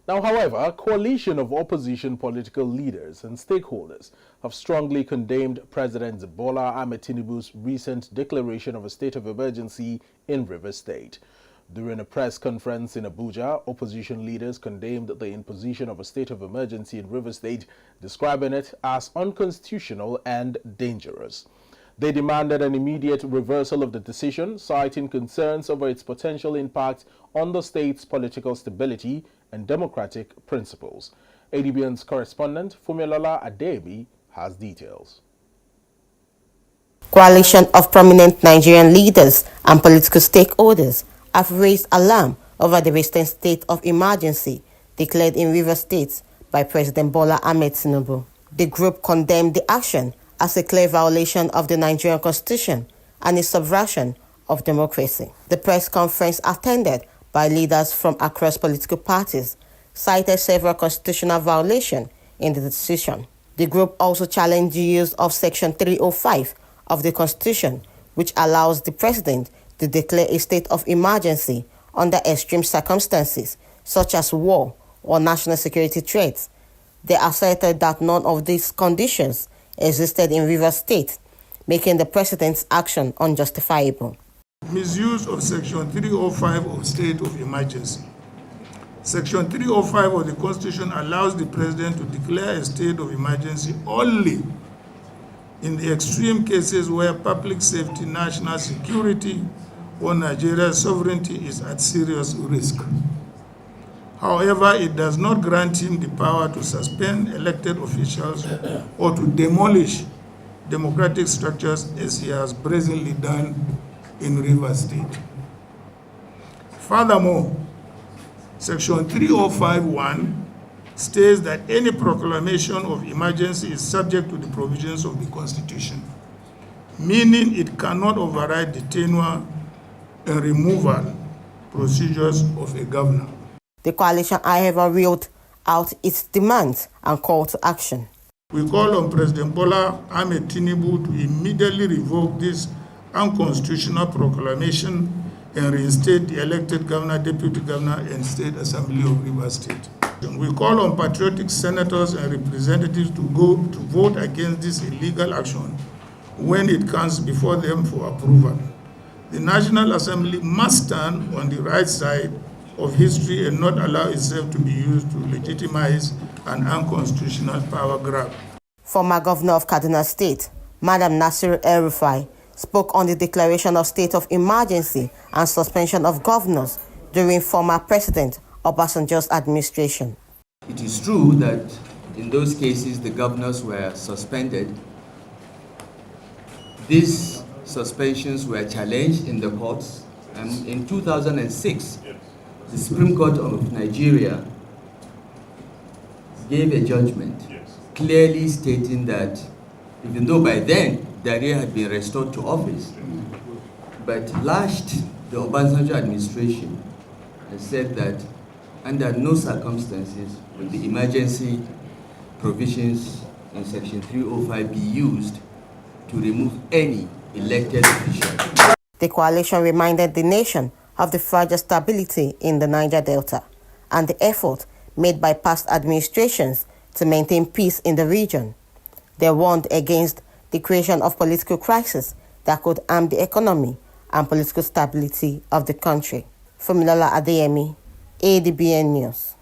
Now, however, a coalition of opposition political leaders and stakeholders have strongly condemned President Bola Ahmed Tinubu's recent declaration of a state of emergency in Rivers State. During a press conference in Abuja, opposition leaders condemned the imposition of a state of emergency in Rivers State, describing it as unconstitutional and dangerous. They demanded an immediate reversal of the decision, citing concerns over its potential impact on the state's political stability and democratic principles. ADBN's correspondent Fumilola Ademi has details. Coalition of prominent Nigerian leaders and political stakeholders have raised alarm over the recent state of emergency declared in Rivers State by President Bola Ahmed Tinubu. The group condemned the action as a clear violation of the Nigerian Constitution and a subversion of democracy. The press conference attended by leaders from across political parties cited several constitutional violations in the decision. The group also challenged the use of Section 305 of the Constitution, which allows the president to declare a state of emergency under extreme circumstances, such as war or national security threats. They asserted that none of these conditions existed in Rivers State, making the president's action unjustifiable. Misuse of Section 305 of State of Emergency. Section 305 of the Constitution allows the President to declare a state of emergency only in the extreme cases where public safety, national security, or Nigeria's sovereignty is at serious risk. However, it does not grant him the power to suspend elected officials or to demolish democratic structures as he has brazenly done in Rivers State. Furthermore, Section 305(1) states that any proclamation of emergency is subject to the provisions of the Constitution, meaning it cannot override the tenure and removal procedures of a governor. The coalition, however, reeled out its demands and call to action. We call on President Bola Ahmed Tinubu to immediately revoke this unconstitutional proclamation and reinstate the elected governor, deputy governor, and state assembly of Rivers State. We call on patriotic senators and representatives to vote against this illegal action when it comes before them for approval. The National Assembly must stand on the right side of history and not allow itself to be used to legitimize an unconstitutional power grab. Former Governor of Kaduna State, Madam Nasiru El-Rufai, spoke on the declaration of state of emergency and suspension of governors during former President Obasanjo's administration. It is true that in those cases the governors were suspended. These suspensions were challenged in the courts, and in 2006, the Supreme Court of Nigeria gave a judgment clearly stating that even though by then Daria had been restored to office, but lashed the Obasanjo administration and said that under no circumstances will the emergency provisions in Section 305 be used to remove any elected official. The coalition reminded the nation of the fragile stability in the Niger Delta and the effort made by past administrations to maintain peace in the region. They warned against the creation of political crisis that could harm the economy and political stability of the country. Fumilola Ademi, ADBN News.